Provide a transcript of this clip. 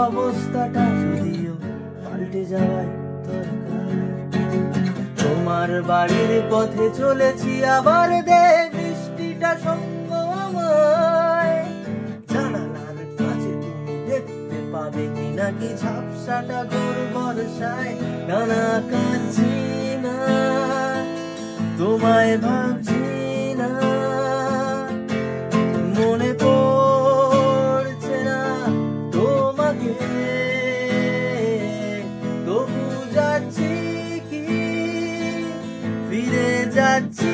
অবস্থাটা যদিও পাল্টে যাওয়াই দরকার। তোমার বাড়ির পথে চলেছি, আবার দে বৃষ্টিটা সঙ্গ আমায়। জানালার কাছে তুমি দেখতে পাবে কি নাকি ঝাপসাটা ঘোর বর্ষায়। নানা কাঁদছি না, তোমায় ভাবছি না, মনে পড়ছে না তোমাকে। তবু যাচ্ছি কি ফিরে যাচ্ছি